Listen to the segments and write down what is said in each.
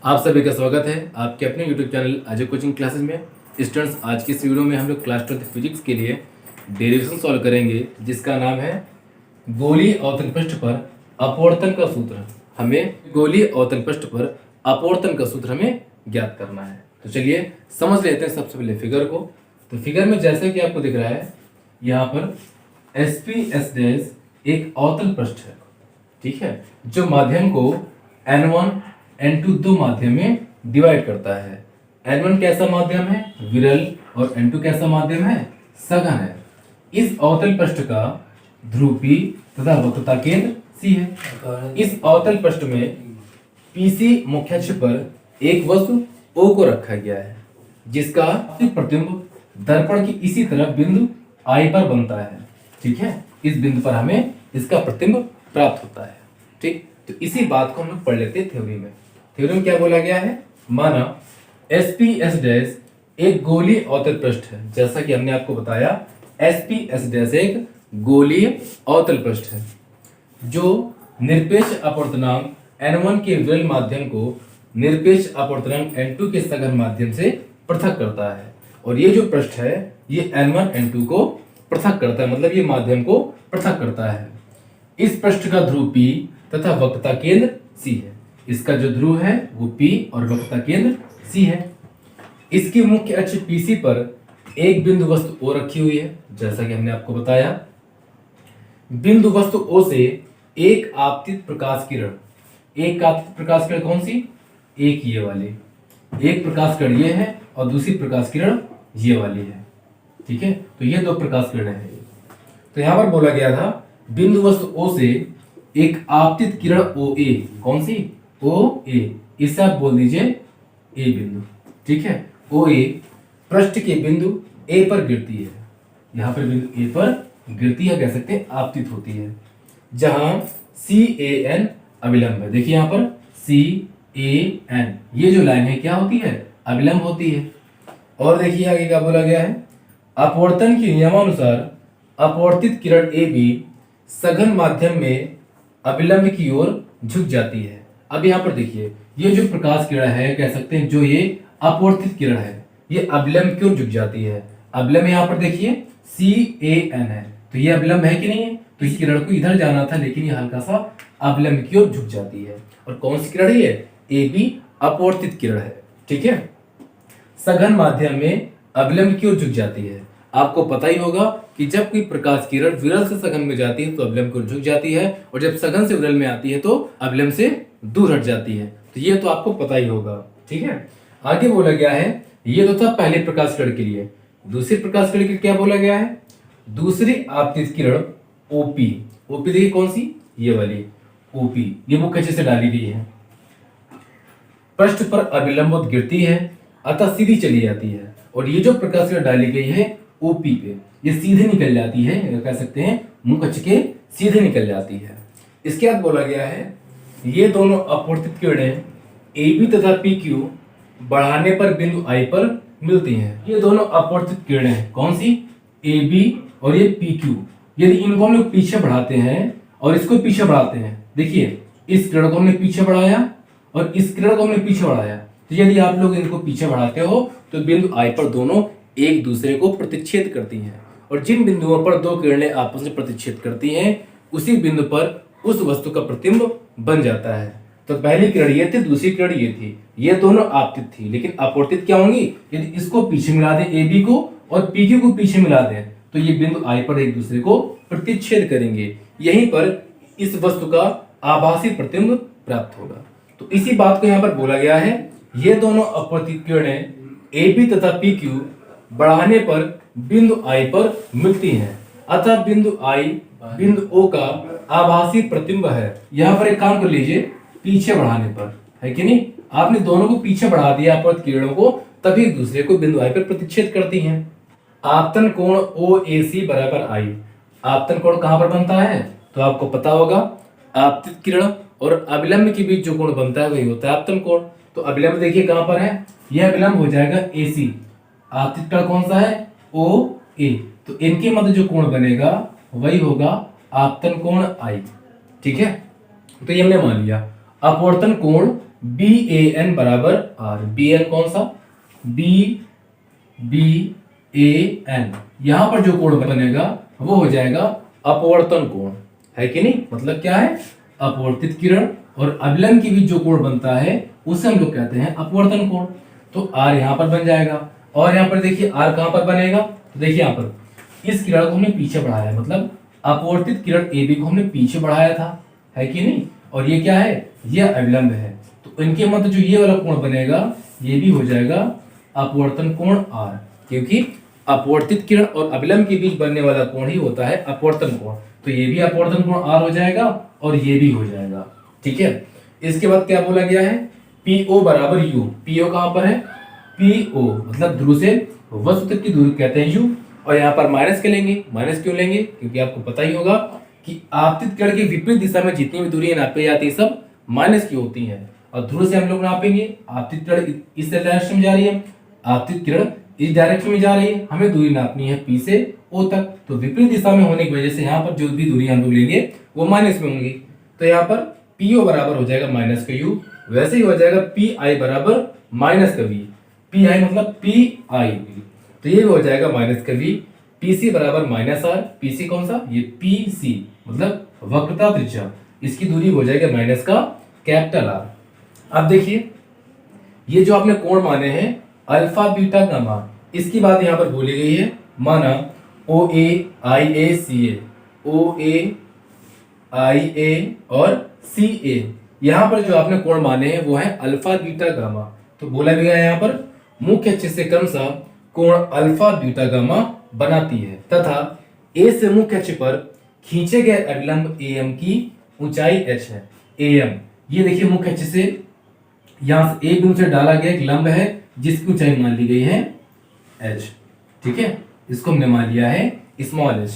आप सभी का स्वागत है आपके अपने YouTube channel Ajay coaching classes में। स्टूडेंट्स, आज की इस वीडियो में हम लोग क्लास 12 फिजिक्स के लिए डेरिवेशन सॉल्व करेंगे, जिसका नाम है गोलीय अवतल पृष्ठ पर अपवर्तन का सूत्र। हमें गोलीय अवतल पृष्ठ पर अपवर्तन का सूत्र हमें ज्ञात करना है। तो चलिए समझ लेते हैं सबसे पहले फिगर को। तो फिगर में जैसे कि आपको दिख रहा है, यहाँ पर एस डैश एक अवतल पृष्ठ है, ठीक है, जो माध्यम को N1 N2 दो माध्यम में डिवाइड करता है। N1 कैसा माध्यम है? विरल। और N2 कैसा माध्यम है? सघन है। इस अवतल पृष्ठ का ध्रुव P तथा वक्रता केंद्र C है। इस अवतल पृष्ठ में PC मुख्य अक्ष पर एक वस्तु O को रखा गया है, जिसका प्रतिबिंब दर्पण की इसी तरफ बिंदु I पर बनता है, ठीक है। इस बिंदु पर हमें इसका प्रतिबिंब प्राप्त होता है, ठीक। तो इसी बात को हम लोग पढ़ लेते हैं थ्योरी में। थ्योरी में क्या बोला गया है? माना एस डैश एक गोलीय अवतल पृष्ठ है। जैसा कि हमने आपको बताया, एस डैश एक गोलीय अवतल पृष्ठ है जो निरपेक्ष अपवर्तनांक N1 के विरल माध्यम को निरपेक्ष अपवर्तनांक N2 के सघन माध्यम से पृथक करता है। और ये जो पृष्ठ है, ये N1 N2 को पृथक करता है, मतलब ये माध्यम को पृथक करता है। इस पृष्ठ का ध्रुव P तथा वक्रता केंद्र C है। इसका जो ध्रुव है वो P और वक्रता केंद्र C है। इसकी मुख्य अक्ष PC पर एक बिंदु वस्तु O रखी हुई है, जैसा कि हमने आपको बताया। बिंदु वस्तु O से एक आपतित प्रकाश किरण, एक आपतित प्रकाश किरण कौन सी? एक ये वाली। एक प्रकाश किरण ये है और दूसरी प्रकाश किरण ये वाली है, ठीक है। तो ये दो प्रकाश किरण है। तो यहां पर बोला गया था बिंदु वस्तु O से एक आपतित किरण OA, कौन सी? OA। इसे आप बोल दीजिए A बिंदु, ठीक है। OA पृष्ठ के बिंदु A पर गिरती है। यहां पर बिंदु A पर गिरती है, कह सकते हैं आपतित होती है, जहां CAN अविलंब है। देखिए यहां पर CAN, ये जो लाइन है क्या होती है? अविलंब होती है। और देखिए आगे क्या बोला गया है? अपवर्तन के नियमानुसार अपवर्तित किरण AB सघन माध्यम में अविलंब की ओर झुक जाती है। अब यहाँ पर देखिए, ये जो प्रकाश किरण है, कह सकते हैं जो ये अपवर्तित किरण है, ये अविलंब की ओर झुक जाती है। अविलंब यहाँ पर देखिए CAN है, तो ये अविलंब है कि नहीं है? तो इस किरण को इधर जाना था, लेकिन ये हल्का सा अविलंब की ओर झुक जाती है। और कौन सी किरण है ये? AB अपवर्तित किरण है, ठीक है। सघन माध्यम में अविलंब की ओर झुक जाती है। आपको पता ही होगा कि जब कोई प्रकाश किरण विरल से सघन में जाती है तो अविलंब की ओर झुक जाती है, और जब सघन से विरल में आती है तो अविलंब से दूर हट जाती है। तो ये तो आपको पता ही होगा, ठीक है। आगे बोला गया है, ये तो था पहले प्रकाश किरण के लिए। दूसरी प्रकाश किरण के लिए क्या बोला गया है? दूसरी आपतित किरण OP देखिए कौन सी? ये वाली OP, ये मुख्य अक्ष से डाली गई है। पृष्ठ पर अविलंब गिरती है, अतः सीधी चली जाती है। और ये जो प्रकाश किरण डाली गई है OP पे, ये सीधे निकल जाती है, कह सकते हैं मुख्य अक्ष के सीधे निकल जाती है। इसके बाद बोला गया है, ये दोनों अपवर्तित किरणें AB तथा PQ बढ़ाने पर बिंदु I पर मिलती हैं। ये दोनों अपवर्तित किरणें कौन सी? AB और ये PQ। यदि इनको हम लोग पीछे बढ़ाते हैं और इसको पीछे बढ़ाते हैं, देखिए इस किरण को हमने पीछे बढ़ाया और इस किरण को हमने पीछे बढ़ाया, तो यदि आप लोग इनको पीछे बढ़ाते हो तो बिंदु I पर दोनों एक दूसरे को प्रतिच्छेद करती हैं। और जिन बिंदुओं पर दो किरणें आपस में प्रतिच्छेद करती हैं, उसी बिंदु पर उस वस्तु का प्रतिबिंब बन जाता है। तो पहली किरण ये थी, दूसरी किरण ये थी, ये दोनों आपतित थी, लेकिन अपवर्तित क्या होंगी? यदि इसको पीछे मिला दें AB को और PQ को पीछे मिला दें, तो ये बिंदु I पर एक दूसरे को प्रतिच्छेद करेंगे। यहीं पर इस वस्तु का आभासी प्रतिबिंब प्राप्त होगा। तो इसी बात को यहाँ पर बोला गया है, ये दोनों अपवर्तित किरणें AB तथा PQ बढ़ाने पर बिंदु I पर मिलती हैं, अतः बिंदु I बिंदु O का आभासी प्रतिबिंब है। यहाँ पर एक काम कर लीजिए, पीछे बढ़ाने पर, है कि नहीं? आपने दोनों को पीछे बढ़ा दिया अपवर्तित किरणों को, तभी एक दूसरे को बिंदु I पर प्रतिच्छेद करती हैं। आपतन कोण OAC बराबर I। आपतन कोण कहां पर बनता है? तो आपको पता होगा, आपतित किरण और अविलंब के बीच जो कोण बनता है वही होता है आपतन कोण। तो अविलंब देखिए कहां पर है? यह अविलंब हो जाएगा AC। आपतित किरण कौन सा है? OA। तो इनके मध्य जो कोण बनेगा वही होगा आपतन कोण I, ठीक है। तो ये हमने मान लिया। अपवर्तन कोण बी ए एन बराबर आर। बी एन कौन सा? B A N. यहां पर जो कोण बनेगा वो हो जाएगा अपवर्तन कोण, है कि नहीं? मतलब क्या है? अपवर्तित किरण और अभिलंब के बीच जो कोण बनता है उसे हम लोग कहते हैं अपवर्तन कोण। तो आर यहां पर बन जाएगा। और यहां पर देखिए आर कहां पर बनेगा? तो देखिए यहां पर इस किरण को हमने पीछे बढ़ाया, मतलब अपवर्तित किरण ए बी को हमने पीछे बढ़ाया था, है कि नहीं? और ये क्या है? ये अभिलंब है। तो इनके मध्य जो ये वाला कोण बनेगा ये भी हो जाएगा अपवर्तन कोण आर, क्योंकि अपवर्तित किरण और अभिलंब के बीच बनने वाला कोण ही होता है अपवर्तन कोण। तो ये भी अपवर्तन कोण आर हो जाएगा और ये भी हो जाएगा। ठीक है, इसके बाद क्या बोला गया है? PO बराबर U। PO कहां पर है? PO मतलब ध्रुव से वस्तु तक की दूरी कहते हैं U। और यहाँ पर माइनस के लेंगे। माइनस क्यों लेंगे? क्योंकि आपको पता ही होगा कि आपतित किरण के विपरीत दिशा में जितनी भी दूरी नापी जाती है सब माइनस की होती है। और ध्रुव से हम लोग नापेंगे, आपतित किरण इस डायरेक्शन में जा रही है, आपतित किरण इस डायरेक्शन में जा रही है, हमें दूरी नापनी है P से O तक। तो विपरीत दिशा में होने की वजह से यहाँ पर जो भी दूरी हम लोग लेंगे वो माइनस में होंगी। तो यहाँ पर PO बराबर हो जाएगा माइनस का U, वैसे ही हो जाएगा PI बराबर माइनस का V। PI मतलब PI, तो ये हो जाएगा माइनस का V। PC बराबर माइनस R। PC कौन सा? ये PC मतलब वक्रता त्रिज्या, इसकी दूरी हो जाएगी माइनस का कैपिटल R। अब देखिए ये जो आपने कोण माने हैं अल्फा बीटा गामा, इसकी बात यहाँ पर बोली गई है। माना OA IA और CA, यहाँ पर जो आपने कोण माने हैं वो है अल्फा बीटा गामा। तो बोला भी गया यहाँ पर मुख्य अक्ष से क्रमशः कोण अल्फा बीटा गामा बनाती है तथा A से मुख्य अक्ष पर खींचे गए अभिलंब AM की ऊंचाई h है। AM ये देखिए मुख्य अक्ष से यहां से एक बिंदु से डाला गया एक लंब है जिसकी ऊंचाई मान ली गई है h। ठीक है, इसको हमने मान लिया है स्मॉल h।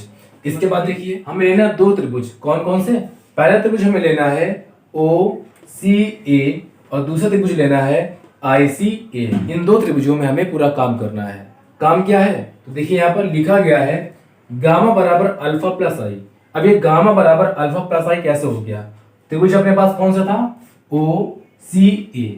इसके बाद देखिए हमें लेना दो त्रिभुज। कौन कौन से? पहला त्रिभुज हमें लेना है OCA और दूसरा त्रिभुज लेना है ICA। इन दो त्रिभुजों में हमें पूरा काम करना है। काम क्या है? तो देखिए यहाँ पर लिखा गया है गामा बराबर अल्फा प्लस आई। अब ये गामा बराबर अल्फा प्लस आई कैसे हो गया? त्रिभुज अपने पास कौन सा था? OCA।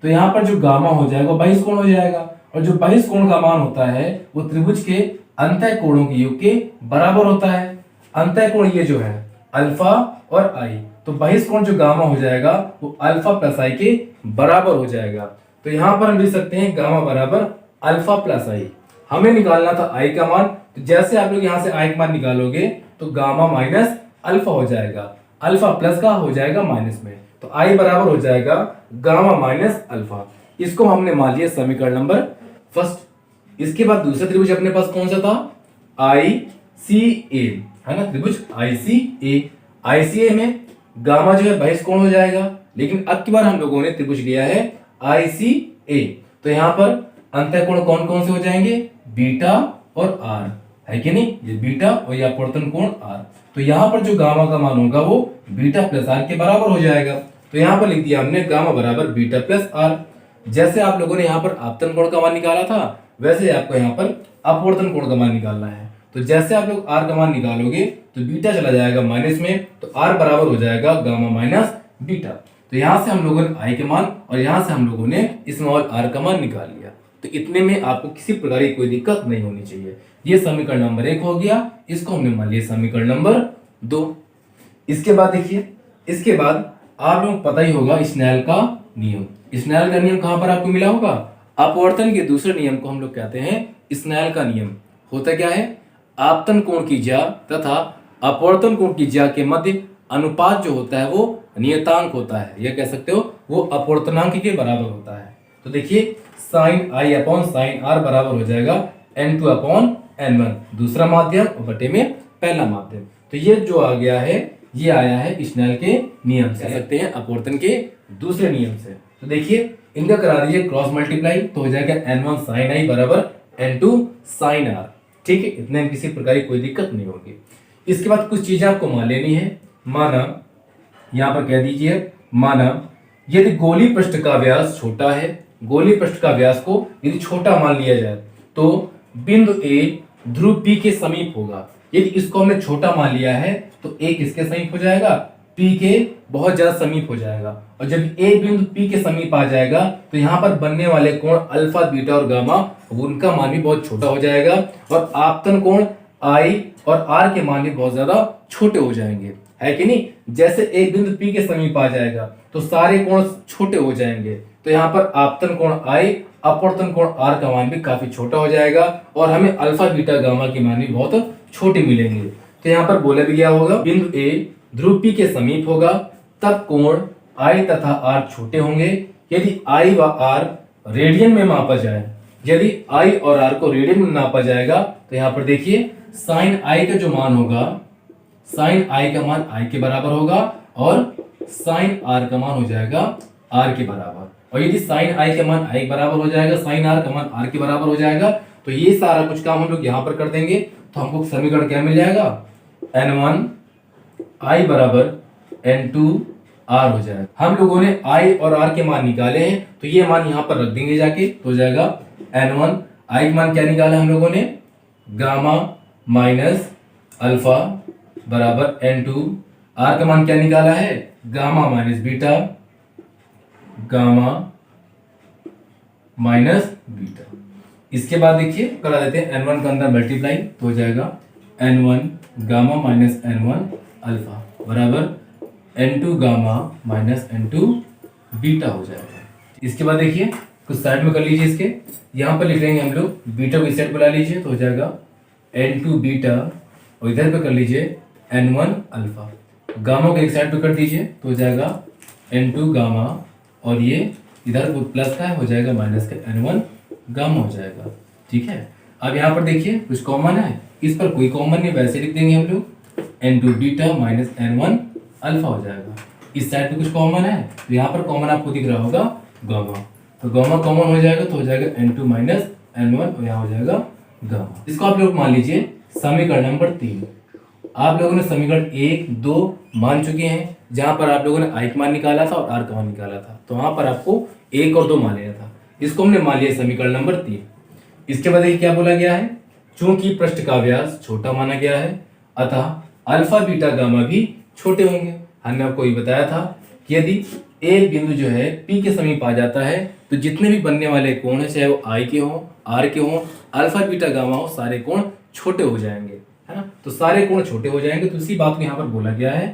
तो यहाँ पर जो गामा हो जाएगा वो बहिष कोण हो जाएगा, और जो बहिष कोण का मान होता है वो त्रिभुज के अंतः कोणों के योग के बराबर होता है। अंतः कोण ये जो है अल्फा और आई, तो बहिष कोण जो गामा हो जाएगा वो अल्फा प्लस आई के बराबर हो जाएगा। तो यहाँ पर हम लिख सकते हैं गामा बराबर अल्फा प्लस आई। हमें निकालना था आई का मान, तो जैसे आप लोग यहाँ से आई का मान निकालोगे तो गामा माइनस अल्फा हो जाएगा, अल्फा प्लस का हो जाएगा माइनस में, तो आई बराबर हो जाएगा गामा माइनस अल्फा। इसको हमने मान लिया समीकरण नंबर फर्स्ट। इसके बाद दूसरा त्रिभुज अपने पास कौन सा था? ICA, है ना, त्रिभुज ICA। ICA में गामा जो है बहिष कोण हो जाएगा, लेकिन अब की बार हम लोगों ने त्रिभुज लिया है ICA। तो यहाँ पर अंतः कोण कौन कौन से हो जाएंगे? बीटा और आर, है कि नहीं? ये बीटा और ये अपवर्तन कोण आर। तो यहाँ पर जो गामा का मान होगा वो बीटा प्लस आर के बराबर हो जाएगा। तो यहाँ पर लिख दिया हमने गामा बराबर बीटा प्लस आर। जैसे आप लोगों ने यहाँ पर आपतन कोण का मान निकाला था वैसे आपको यहाँ पर अपवर्तन कोण का मान निकालना है। तो जैसे आप लोग आर का मान निकालोगे तो बीटा चला जाएगा माइनस में, तो आर बराबर हो जाएगा गामा माइनस बीटा। तो यहाँ से हम लोगों ने आई के मान और यहाँ से हम लोगों ने स्मॉल आर का मान निकाल लिया। तो इतने में आपको किसी प्रकार की कोई दिक्कत नहीं होनी चाहिए। ये समीकरण नंबर 1 हो गया, इसको हमने मान लिया समीकरण नंबर 2। इसके बाद देखिए, इसके बाद आप लोगों को पता ही होगा स्नेल का नियम। स्नेल का नियम कहां पर आपको मिला होगा? अपवर्तन के दूसरे नियम को हम लोग कहते हैं स्नेल का नियम। होता क्या है? आपतन कोण की ज्या तथा अपवर्तन कोण की ज्या के मध्य अनुपात जो होता है वो नियतांक होता है, यह कह सकते हो वो अपवर्तनांक के बराबर होता है। तो देखिए sine I upon sine R बराबर हो जाएगा N2 अपॉन N1, दूसरा माध्यम और बटे में पहला माध्यम। तो ये जो आ गया है ये आया है स्नेल के नियम से, कह सकते हैं अपवर्तन के दूसरे नियम से। तो देखिए इनका करा दीजिए क्रॉस मल्टीप्लाई, तो हो जाएगा N1 साइन आई बराबर N2 साइन आर। ठीक है, इतने में किसी प्रकार की कोई दिक्कत नहीं होगी। इसके बाद कुछ चीजें आपको मान लेनी है। माना यहाँ पर कह दीजिए, माना यदि गोली पृष्ठ का व्यास छोटा है, गोली पृष्ठ का व्यास को यदि छोटा मान लिया जाए तो बिंदु A ध्रुव P के समीप होगा। यदि इसको हमने छोटा मान लिया है तो A किसके समीप हो जाएगा? P के बहुत ज्यादा समीप हो जाएगा, और जब ए बिंदु P के समीप आ जाएगा तो यहाँ पर बनने वाले कोण अल्फा, बीटा और गामा, उनका मान भी बहुत छोटा हो जाएगा, और आपतन कोण I और R के मान भी बहुत ज्यादा छोटे हो जाएंगे, है कि नहीं। जैसे एक बिंदु P के समीप आ जाएगा तो सारे कोण छोटे हो जाएंगे, तो यहाँ पर आपतन कोण I, अपवर्तन कोण R का मान भी काफी छोटा हो जाएगा, और हमें अल्फा, बीटा, गामा के मान भी बहुत छोटे मिलेंगे। तो यहाँ पर बोला भी गया होगा बिंदु A ध्रुव P के समीप होगा तब कोण I तथा R छोटे होंगे। यदि I व R रेडियन में मापा जाए, यदि I और R को रेडियन में नापा जाएगा तो यहाँ पर देखिए साइन I का जो मान होगा, साइन I का मान I के बराबर होगा, और साइन R का मान हो जाएगा R के बराबर। और यदि साइन I का मान I के बराबर हो जाएगा, साइन R का मान R के बराबर हो जाएगा, तो ये सारा कुछ काम हम लोग यहाँ पर कर देंगे, तो हमको समीकरण क्या मिल जाएगा, N1 I बराबर N2 R हो जाएगा। हम लोगों ने I और R के मान निकाले हैं, तो ये मान यहाँ पर रख देंगे जाके, तो हो जाएगा N1 I का मान क्या निकाला हम लोगों ने, गामा माइनस अल्फा बराबर N2, R का मान क्या निकाला है, gamma minus beta, gamma minus beta. इसके बाद देखिए करा देते हैं N1 का अंदर मल्टीप्लाई, तो हो जाएगा N1 gamma minus N1 alpha बराबर N2 gamma minus N2 beta हो जाएगा। इसके बाद देखिए कुछ साइड में कर लीजिए, इसके यहाँ पर लिख लेंगे हम लोग बीटा को इस साइड बुला लीजिए, तो हो जाएगा N2 बीटा, और इधर पे कर लीजिए N1 अल्फा, गामा को एक साइड पे कर दीजिए, तो हो जाएगा N2 गामा, और ये इधर प्लस का हो जाएगा माइनस का N1 गामा हो जाएगा। ठीक है, अब यहाँ पर देखिए कुछ कॉमन है, इस पर कोई कॉमन नहीं, वैसे लिख देंगे हम लोग N2 beta minus N1 alpha हो जाएगा। इस साइड पे कुछ कॉमन है, तो यहाँ पर कॉमन आपको दिख रहा होगा गामा, तो गामा कॉमन हो जाएगा, तो हो जाएगा N2 माइनस N1, और यहाँ हो जाएगा गामा। इसको आप लोग मान लीजिए समीकरण नंबर 3। आप लोगों ने समीकरण 1, 2 मान चुके हैं, जहां पर आप लोगों ने I का मान निकाला था और R का मान निकाला था, तो वहां पर आपको 1 और 2 मान लेना था। इसको हमने मान लिया समीकरण नंबर 3। इसके बाद क्या बोला गया है, चूंकि पृष्ठ का व्यास छोटा माना गया है अतः अल्फा, बीटा, गामा भी छोटे होंगे। हमने आपको ये बताया था कि यदि एक बिंदु जो है P के समीप आ जाता है तो जितने भी बनने वाले कोण है, चाहे वो I के हों, R के हों, अल्फा, बीटा, गामा हो, सारे कोण छोटे हो जाएंगे, है ना। तो सारे कोण छोटे हो जाएंगे, तो इसी बात को यहाँ पर बोला गया है।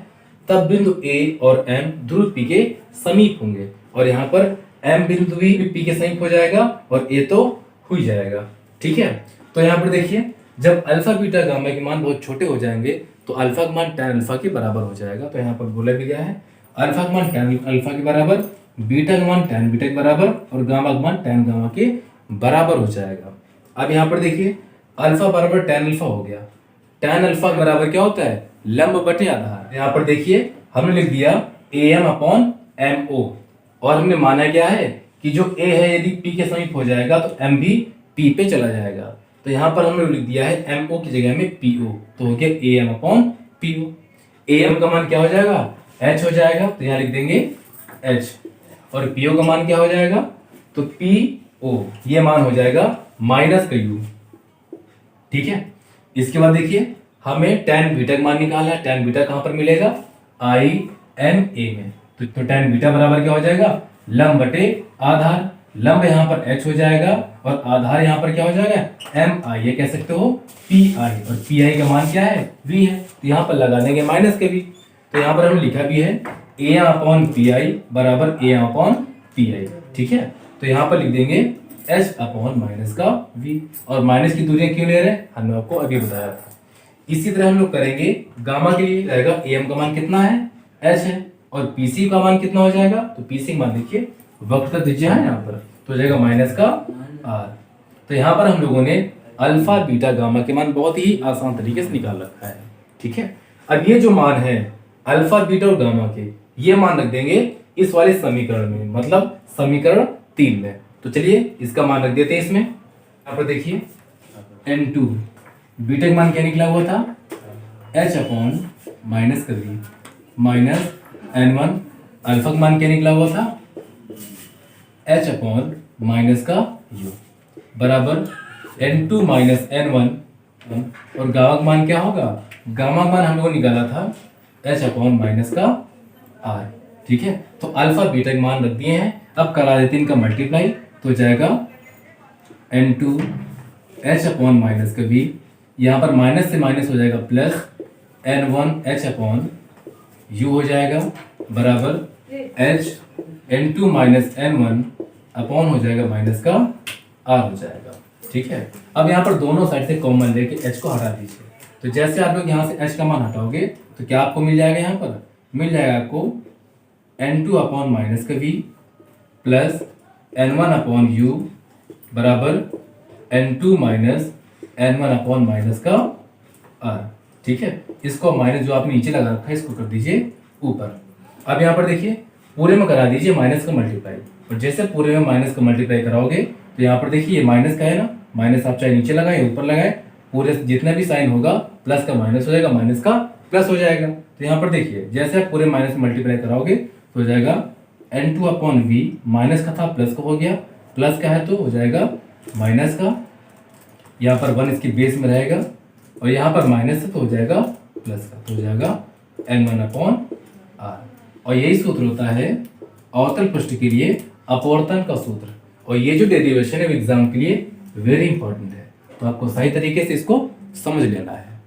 तब बिंदु A और M ध्रुव P के समीप होंगे, और यहाँ पर M बिंदु भी P के समीप हो जाएगा और A तो हो ही जाएगा। ठीक है, तो यहाँ पर देखिए जब अल्फा, बीटा, गामा के मान बहुत छोटे हो जाएंगे तो अल्फा का मान tan अल्फा के बराबर हो जाएगा। तो यहाँ पर बोला भी गया है अल्फा का मान tan अल्फा के बराबर, बीटा का मान tan बीटा के बराबर, और गामा का मान tan गामा के बराबर हो जाएगा। अब यहाँ पर देखिए अल्फा बराबर tan अल्फा हो गया, tan अल्फा के बराबर क्या होता है, लंब बटे आधार। यहाँ पर देखिए हमने लिख दिया AM अपॉन MO, और हमने माना क्या है कि जो A है यदि P के समीप हो जाएगा तो M भी P पे चला जाएगा। तो यहाँ पर हमने लिख दिया है MO की जगह में PO, तो हो गया AM अपॉन PO। AM का मान क्या हो जाएगा, H हो जाएगा, तो यहाँ लिख देंगे H, और PO का मान क्या हो जाएगा, तो PO, ये मान हो जाएगा माइनस का U। ठीक है, इसके बाद देखिए हमें tan बीटा का मान निकालना है। tan बीटा कहाँ पर मिलेगा, IMA में, तो tan बीटा बराबर क्या हो जाएगा, लंब बटे आधार। लंब यहाँ पर H हो जाएगा और आधार यहाँ पर क्या हो जाएगा MI, ये कह सकते हो PI, और PI का मान क्या है, V है, तो यहाँ पर लगा देंगे माइनस के V। तो यहाँ पर हमने लिखा भी है AM अपॉन PI बराबर AM अपॉन PI। ठीक है, तो यहाँ पर लिख देंगे H अपॉन माइनस का V, और माइनस की दूरियां क्यों ले रहे हैं, हमने आपको अभी बताया था। इसी तरह हम लोग करेंगे गामा के लिए, रहेगा AM का मान कितना है, H है, और PC का मान कितना हो जाएगा, तो PC का मान देखिए वक्र त्रिज्या है यहाँ पर, तो हो जाएगा माइनस का R। तो यहाँ पर हम लोगों ने अल्फा, बीटा, गामा के मान बहुत ही आसान तरीके से निकाल रखा है। ठीक है, अब ये जो मान है अल्फा, बीटा और गामा के, ये मान रख देंगे इस वाले समीकरण में, मतलब समीकरण 3 में। तो चलिए इसका मान रख देते हैं इसमें। यहाँ पर देखिए N2 बीटा का मान क्या निकला हुआ था, H अपॉन माइनस का V माइनस N1, अल्फा का मान क्या निकला हुआ था, H अपॉन माइनस का U बराबर N2 माइनस N1, और गामा का मान क्या होगा, गामा का मान हम लोगों ने निकाला था H अपॉन माइनस का आर। ठीक है, तो अल्फा बीटा के मान रख दिए हैं। अब करा देते हैं इनका मल्टीप्लाई, तो जाएगा n2 h अपॉन माइनस का v, यहाँ पर माइनस से माइनस हो जाएगा plus n1 h upon u हो जाएगा बराबर h n2 minus n1 upon हो जाएगा माइनस का r हो जाएगा। ठीक है, अब यहाँ पर दोनों साइड से कॉमन लेके h को हटा दीजिए। तो जैसे आप लोग यहाँ से h का मान हटाओगे तो क्या आपको मिल जाएगा, यहाँ पर मिल जाएगा आपको n2 अपॉन माइनस का v plus n1 upon u बराबर n2 minus n1 upon minus का r। ठीक है, इसको माइनस जो आपने नीचे लगा रखा है इसको कर दीजिए ऊपर। अब यहाँ पर देखिए पूरे में करा दीजिए माइनस का मल्टीप्लाई, और जैसे पूरे में माइनस का मल्टीप्लाई कराओगे तो यहाँ पर देखिए ये माइनस का है ना, माइनस आप चाहे नीचे लगाए ऊपर लगाए, पूरे जितना भी साइन होगा प्लस का माइनस हो जाएगा, माइनस का प्लस हो जाएगा। तो यहाँ पर देखिए जैसे आप पूरे माइनस मल्टीप्लाई कराओगे तो हो जाएगा n2 अपॉन वी, माइनस का था प्लस का हो गया, प्लस का है तो हो जाएगा माइनस का, यहाँ पर 1 इसकी बेस में रहेगा, और यहाँ पर माइनस है तो हो जाएगा प्लस का, तो हो जाएगा n1 अपॉन r। और यही सूत्र होता है अवतल पृष्ठ के लिए अपवर्तन का सूत्र, और ये जो डेरिवेशन है एग्जाम के लिए वेरी इंपॉर्टेंट है, तो आपको सही तरीके से इसको समझ लेना है।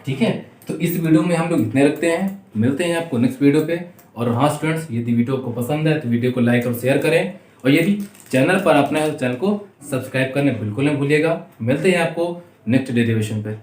ठीक है, तो इस वीडियो में हम लोग इतने रखते हैं, मिलते हैं आपको नेक्स्ट वीडियो पे। और हाँ स्टूडेंट्स, यदि वीडियो को पसंद है तो वीडियो को लाइक और शेयर करें, और यदि चैनल पर अपना है तो चैनल को सब्सक्राइब करना बिल्कुल नहीं भूलिएगा। मिलते हैं आपको नेक्स्ट डेरिवेशन पे।